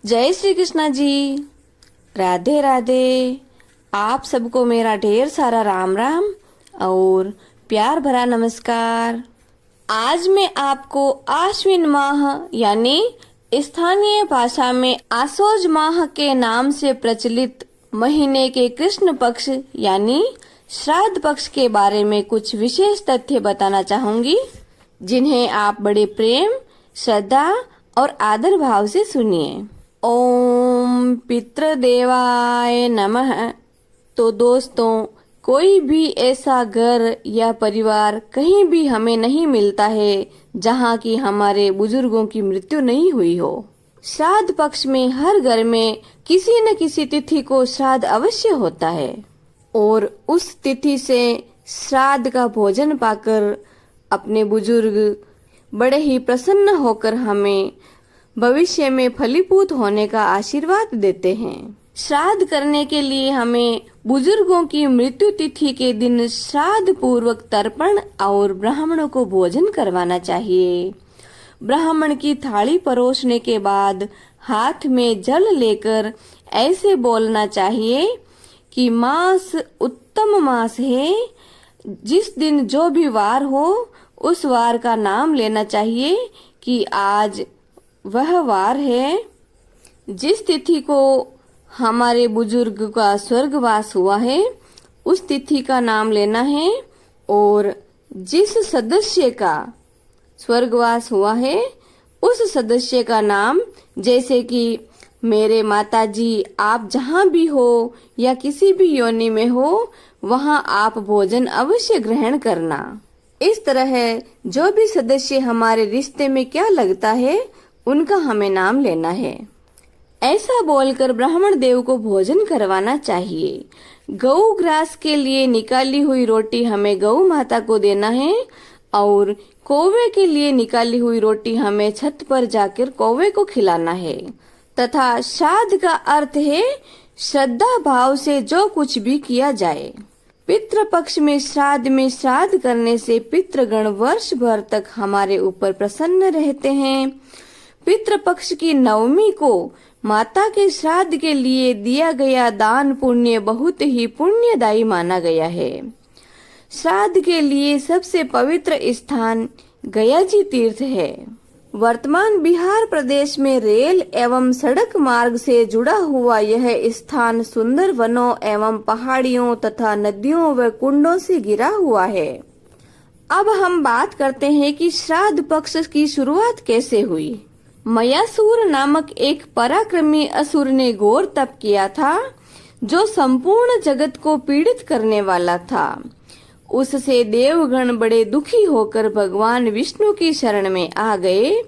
जय श्री कृष्णा जी। राधे राधे। आप सबको मेरा ढेर सारा राम राम और प्यार भरा नमस्कार। आज मैं आपको आश्विन माह यानी स्थानीय भाषा में आसोज माह के नाम से प्रचलित महीने के कृष्ण पक्ष यानी श्राद्ध पक्ष के बारे में कुछ विशेष तथ्य बताना चाहूंगी, जिन्हें आप बड़े प्रेम, श्रद्धा और आदर भाव से सुनिए। ओम पितृदेवाय नमः। तो दोस्तों, कोई भी ऐसा घर या परिवार कहीं भी हमें नहीं मिलता है जहाँ की हमारे बुजुर्गों की मृत्यु नहीं हुई हो। श्राद्ध पक्ष में हर घर में किसी न किसी तिथि को श्राद्ध अवश्य होता है और उस तिथि से श्राद्ध का भोजन पाकर अपने बुजुर्ग बड़े ही प्रसन्न होकर हमें भविष्य में फलीभूत होने का आशीर्वाद देते हैं। श्राद्ध करने के लिए हमें बुजुर्गों की मृत्यु तिथि के दिन श्राद्ध पूर्वक तर्पण और ब्राह्मणों को भोजन करवाना चाहिए। ब्राह्मण की थाली परोसने के बाद हाथ में जल लेकर ऐसे बोलना चाहिए कि मास उत्तम मास है। जिस दिन जो भी वार हो उस वार का नाम लेना चाहिए कि आज वह वार है। जिस तिथि को हमारे बुजुर्ग का स्वर्गवास हुआ है उस तिथि का नाम लेना है और जिस सदस्य का स्वर्गवास हुआ है उस सदस्य का नाम, जैसे कि मेरे माताजी, आप जहाँ भी हो या किसी भी योनि में हो वहाँ आप भोजन अवश्य ग्रहण करना। इस तरह जो भी सदस्य हमारे रिश्ते में क्या लगता है उनका हमें नाम लेना है। ऐसा बोलकर ब्राह्मण देव को भोजन करवाना चाहिए। गौ ग्रास के लिए निकाली हुई रोटी हमें गौ माता को देना है और कौवे के लिए निकाली हुई रोटी हमें छत पर जाकर कौवे को खिलाना है। तथा श्राद्ध का अर्थ है श्रद्धा भाव से जो कुछ भी किया जाए। पितृ पक्ष में श्राद्ध करने से पितृगण वर्ष भर तक हमारे ऊपर प्रसन्न रहते हैं। पितृ पक्ष की नवमी को माता के श्राद्ध के लिए दिया गया दान पुण्य बहुत ही पुण्यदायी माना गया है। श्राद्ध के लिए सबसे पवित्र स्थान गयाजी तीर्थ है। वर्तमान बिहार प्रदेश में रेल एवं सड़क मार्ग से जुड़ा हुआ यह स्थान सुंदर वनों एवं पहाड़ियों तथा नदियों व कुंडों से घिरा हुआ है। अब हम बात करते हैं कि श्राद्ध पक्ष की शुरुआत कैसे हुई। मयासुर नामक एक पराक्रमी असुर ने घोर तप किया था जो संपूर्ण जगत को पीड़ित करने वाला था। उससे देवगण बड़े दुखी होकर भगवान विष्णु की शरण में आ गए।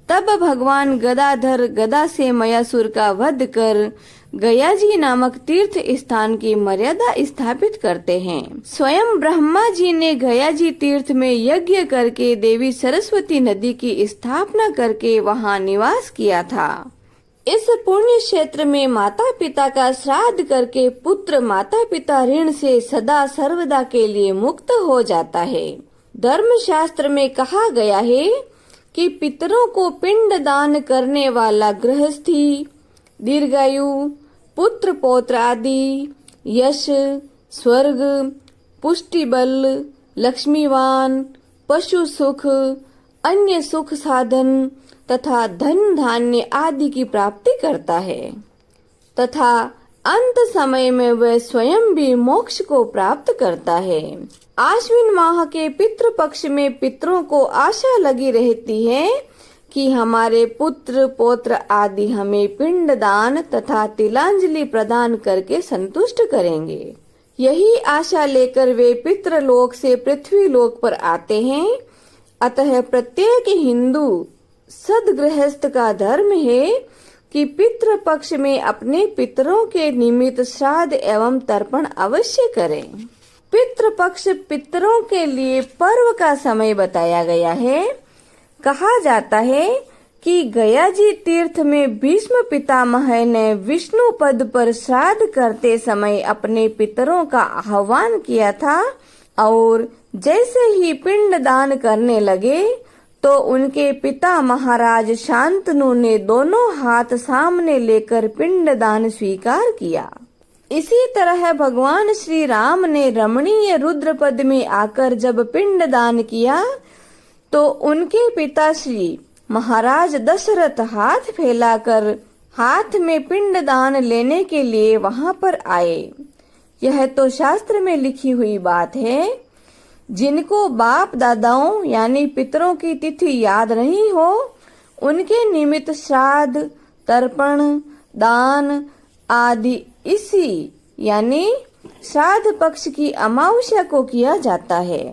तब भगवान गदाधर गदा से मयासुर का वध कर गयाजी नामक तीर्थ स्थान की मर्यादा स्थापित करते हैं। स्वयं ब्रह्मा जी ने गयाजी तीर्थ में यज्ञ करके देवी सरस्वती नदी की स्थापना करके वहां निवास किया था। इस पुण्य क्षेत्र में माता पिता का श्राद्ध करके पुत्र माता पिता ऋण से सदा सर्वदा के लिए मुक्त हो जाता है। धर्म शास्त्र में कहा गया है कि पितरों को पिंड दान करने वाला गृहस्थी, दीर्घायु, पुत्र पौत्र आदि, यश, स्वर्ग, पुष्टि बल, लक्ष्मीवान, पशु सुख, अन्य सुख साधन तथा धन धान्य आदि की प्राप्ति करता है तथा अंत समय में वह स्वयं भी मोक्ष को प्राप्त करता है। आश्विन माह के पितृ पक्ष में पितरों को आशा लगी रहती है कि हमारे पुत्र पौत्र आदि हमें पिंड दान तथा तिलांजलि प्रदान करके संतुष्ट करेंगे। यही आशा लेकर वे पितृलोक से पृथ्वी लोक पर आते हैं। अतः प्रत्येक हिंदू सदगृहस्थ का धर्म है कि पितृ पक्ष में अपने पितरों के निमित्त श्राद्ध एवं तर्पण अवश्य करें। पितृ पक्ष पितरों के लिए पर्व का समय बताया गया है। कहा जाता है कि गयाजी तीर्थ में भीष्म पितामह ने विष्णु पद पर श्राद्ध करते समय अपने पितरों का आह्वान किया था और जैसे ही पिंड दान करने लगे तो उनके पिता महाराज शांतनु ने दोनों हाथ सामने लेकर पिंडदान स्वीकार किया। इसी तरह भगवान श्री राम ने रमणीय रुद्रपद में आकर जब पिंडदान किया तो उनके पिता श्री महाराज दशरथ हाथ फैलाकर हाथ में पिंडदान लेने के लिए वहां पर आए। यह तो शास्त्र में लिखी हुई बात है। जिनको बाप दादाओं यानी पितरों की तिथि याद नहीं हो, उनके निमित्त श्राद्ध, तर्पण, दान आदि इसी यानी श्राद्ध पक्ष की अमावस्या को किया जाता है।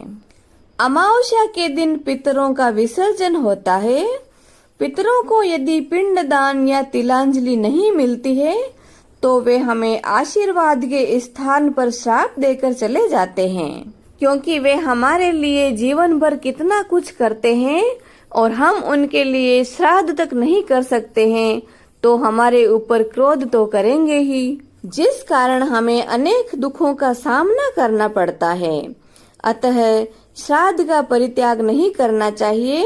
अमावस्या के दिन पितरों का विसर्जन होता है। पितरों को यदि पिंडदान या तिलांजलि नहीं मिलती है तो वे हमें आशीर्वाद के स्थान पर श्राप देकर चले जाते हैं, क्योंकि वे हमारे लिए जीवन भर कितना कुछ करते हैं और हम उनके लिए श्राद्ध तक नहीं कर सकते हैं तो हमारे ऊपर क्रोध तो करेंगे ही, जिस कारण हमें अनेक दुखों का सामना करना पड़ता है। अतः श्राद्ध का परित्याग नहीं करना चाहिए,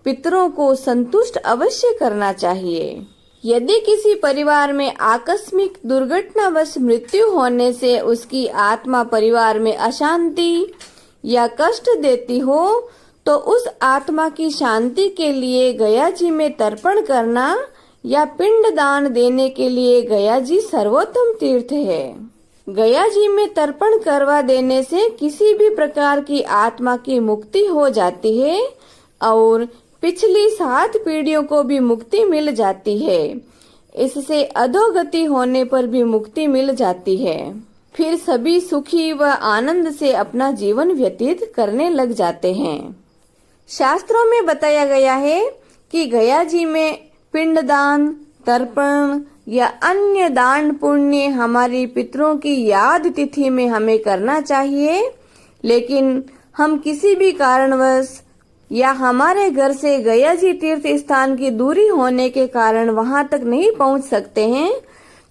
पितरों को संतुष्ट अवश्य करना चाहिए। यदि किसी परिवार में आकस्मिक दुर्घटनावश मृत्यु होने से उसकी आत्मा परिवार में अशांति या कष्ट देती हो तो उस आत्मा की शांति के लिए गया जी में तर्पण करना या पिंड दान देने के लिए गया जी सर्वोत्तम तीर्थ है। गया जी में तर्पण करवा देने से किसी भी प्रकार की आत्मा की मुक्ति हो जाती है और पिछली 7 पीढ़ियों को भी मुक्ति मिल जाती है। इससे अधोगति होने पर भी मुक्ति मिल जाती है। फिर सभी सुखी व आनंद से अपना जीवन व्यतीत करने लग जाते हैं। शास्त्रों में बताया गया है कि गया जी में पिंडदान, तर्पण या अन्य दान पुण्य हमारी पितरों की याद तिथि में हमें करना चाहिए, लेकिन हम किसी भी कारणवश या हमारे घर से गया जी तीर्थ स्थान की दूरी होने के कारण वहां तक नहीं पहुंच सकते हैं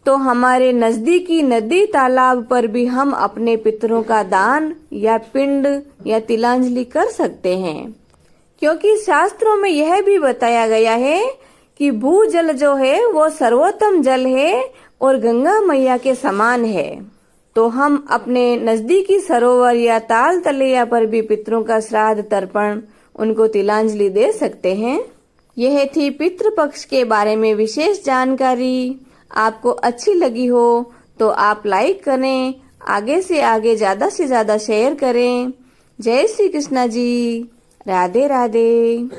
तो हमारे नजदीकी नदी तालाब पर भी हम अपने पितरों का दान या पिंड या तिलांजलि कर सकते हैं, क्योंकि शास्त्रों में यह भी बताया गया है कि भूजल जो है वो सर्वोत्तम जल है और गंगा मैया के समान है। तो हम अपने नजदीकी सरोवर या ताल तलैया पर भी पितरों का श्राद्ध, तर्पण, उनको तिलांजलि दे सकते हैं। यह थी पितृपक्ष के बारे में विशेष जानकारी। आपको अच्छी लगी हो तो आप लाइक करें, आगे से आगे ज्यादा से ज्यादा शेयर करें। जय श्री कृष्णा जी। राधे राधे।